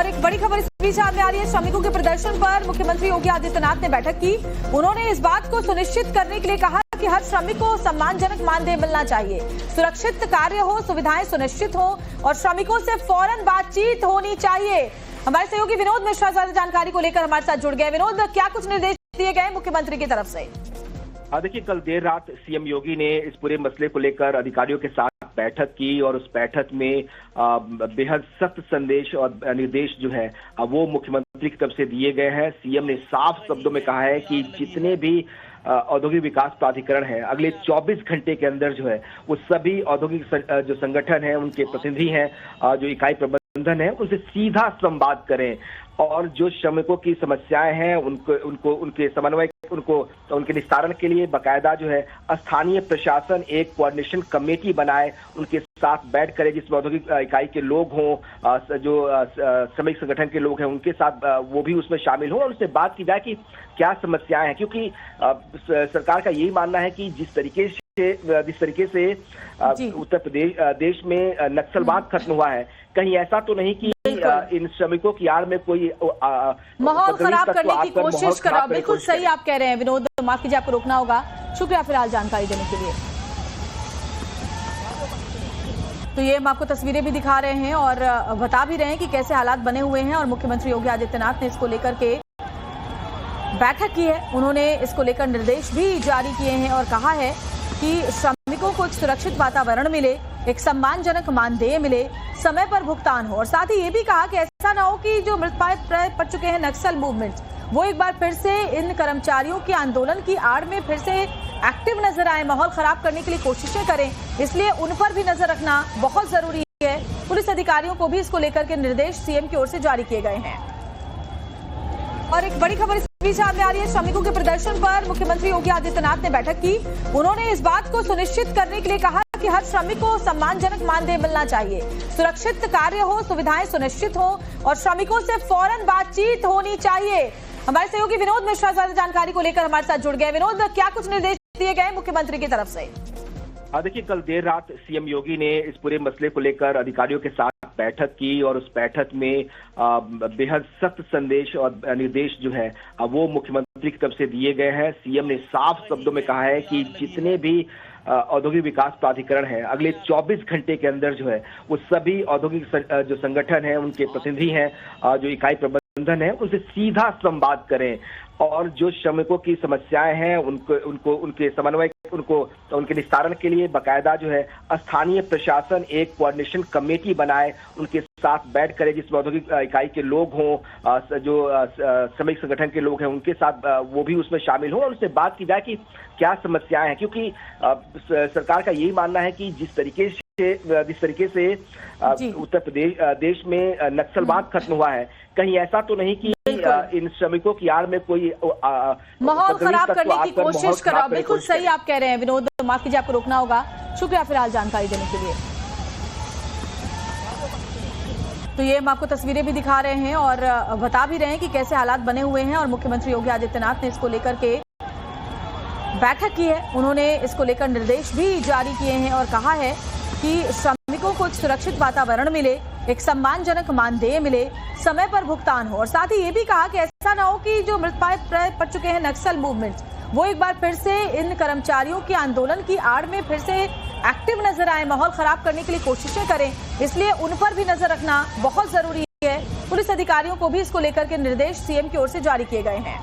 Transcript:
और एक बड़ी खबर इस बीच सामने आ रही है। श्रमिकों के प्रदर्शन पर मुख्यमंत्री योगी आदित्यनाथ ने बैठक की। उन्होंने इस बात को सुनिश्चित करने के लिए कहा कि हर श्रमिक को सम्मानजनक मानदेय मिलना चाहिए, सुरक्षित कार्य हो, सुविधाएं सुनिश्चित हो और श्रमिकों से फौरन बातचीत होनी चाहिए। हमारे सहयोगी विनोद मिश्रा ज्यादा जानकारी को लेकर हमारे साथ जुड़ गए। विनोद, क्या कुछ निर्देश दिए गए मुख्यमंत्री की तरफ से? देखिए, कल देर रात सीएम योगी ने इस पूरे मसले को लेकर अधिकारियों के साथ बैठक की और उस बैठक में बेहद सख्त संदेश और निर्देश जो है वो मुख्यमंत्री की तरफ से दिए गए हैं। सीएम ने साफ शब्दों में कहा है कि जितने भी औद्योगिक विकास प्राधिकरण है अगले 24 घंटे के अंदर जो है वो सभी औद्योगिक जो संगठन है, उनके प्रतिनिधि हैं, जो इकाई प्रबंधन है, उनसे सीधा संवाद करें और जो श्रमिकों की समस्याएं हैं उनके समन्वय उनके निस्तारण के लिए बकायदा जो है स्थानीय प्रशासन एक कोऑर्डिनेशन कमेटी बनाए, उनके साथ बैठ करे, जिसमें औद्योगिक इकाई के लोग हों, जो श्रमिक संगठन के लोग हैं उनके साथ वो भी उसमें शामिल हों और उससे बात की जाए कि क्या समस्याएं हैं। क्योंकि सरकार का यही मानना है कि जिस तरीके से उत्तर प्रदेश देश में नक्सलवाद खत्म हुआ है, कहीं ऐसा तो नहीं कि इन श्रमिकों की आड़ में कोई माहौल खराब करने की कोशिश कर रहा। बिल्कुल सही आप कह रहे हैं विनोद, माफ कीजिए, आपको रोकना होगा। शुक्रिया फिलहाल जानकारी देने के लिए। तो ये हम आपको तस्वीरें भी दिखा रहे हैं और बता भी रहे हैं कि कैसे हालात बने हुए हैं और मुख्यमंत्री योगी आदित्यनाथ ने इसको लेकर के बैठक की है। उन्होंने इसको लेकर निर्देश भी जारी किए हैं और कहा है कि श्रमिकों को एक सुरक्षित वातावरण मिले, एक सम्मानजनक मानदेय मिले, समय पर भुगतान हो और साथ ही ये भी कहा कि ऐसा ना हो कि जो मृतपाय पड़ चुके हैं नक्सल मूवमेंट, वो एक बार फिर से इन कर्मचारियों के आंदोलन की आड़ में फिर से एक्टिव नजर आए, माहौल खराब करने के लिए कोशिशें करें। इसलिए उन पर भी नजर रखना बहुत जरूरी है। पुलिस अधिकारियों को भी इसको लेकर के निर्देश सीएम की ओर से जारी किए गए हैं। और एक बड़ी खबर इस बीच सामने आ रही है। श्रमिकों के प्रदर्शन पर मुख्यमंत्री योगी आदित्यनाथ ने बैठक की। उन्होंने इस बात को सुनिश्चित करने के लिए कहा कि हर श्रमिक को सम्मानजनक मानदेय मिलना चाहिए, सुरक्षित कार्य हो, सुविधाएं सुनिश्चित हो और श्रमिकों से फौरन बातचीत होनी चाहिए। हमारे सहयोगी विनोद मिश्रा ज्यादा जानकारी को लेकर हमारे साथ जुड़ गए। विनोद, क्या कुछ निर्देश दिए गए मुख्यमंत्री की तरफ से? देखिए, कल देर रात सीएम योगी ने इस पूरे मसले को लेकर अधिकारियों के साथ बैठक की और उस बैठक में बेहद सख्त संदेश और निर्देश जो है वो मुख्यमंत्री की तरफ से दिए गए हैं। सीएम ने साफ शब्दों में कहा है कि जितने भी औद्योगिक विकास प्राधिकरण है अगले 24 घंटे के अंदर जो है वो सभी औद्योगिक जो संगठन है, उनके प्रतिनिधि हैं, जो इकाई प्रबंधन है, उनसे सीधा संवाद करें और जो श्रमिकों की समस्याएं हैं उनके समन्वय उनके निस्तारण के लिए बकायदा जो है स्थानीय प्रशासन एक कोऑर्डिनेशन कमेटी बनाए, उनके साथ बैठ करे, जिसमें औद्योगिक इकाई के लोग हों, जो श्रमिक संगठन के लोग हैं उनके साथ वो भी उसमें शामिल हों और उससे बात की जाए कि क्या समस्याएं हैं। क्योंकि सरकार का यही मानना है कि जिस तरीके से उत्तर प्रदेश देश में नक्सलवाद खत्म हुआ है, कहीं ऐसा तो नहीं कि इन श्रमिकों की आड़ में कोई माहौल खराब करने की कोशिश कर रहा। बिल्कुल सही आप कह रहे हैं विनोद, माफ कीजिए, आपको रोकना होगा। शुक्रिया फिलहाल जानकारी देने के लिए। तो ये हम आपको तस्वीरें भी दिखा रहे हैं और बता भी रहे हैं कि कैसे हालात बने हुए हैं और मुख्यमंत्री योगी आदित्यनाथ ने इसको लेकर के बैठक की है। उन्होंने इसको लेकर निर्देश भी जारी किए हैं और कहा है कि श्रमिकों को एक सुरक्षित वातावरण मिले, एक सम्मानजनक मानदेय मिले, समय पर भुगतान हो और साथ ही ये भी कहा कि ऐसा ना हो कि जो मृतपाय पड़ चुके हैं नक्सल मूवमेंट, वो एक बार फिर से इन कर्मचारियों के आंदोलन की आड़ में फिर से एक्टिव नजर आए, माहौल खराब करने के लिए कोशिशें करें। इसलिए उन पर भी नजर रखना बहुत जरूरी है। पुलिस अधिकारियों को भी इसको लेकर के निर्देश सीएम की ओर से जारी किए गए हैं।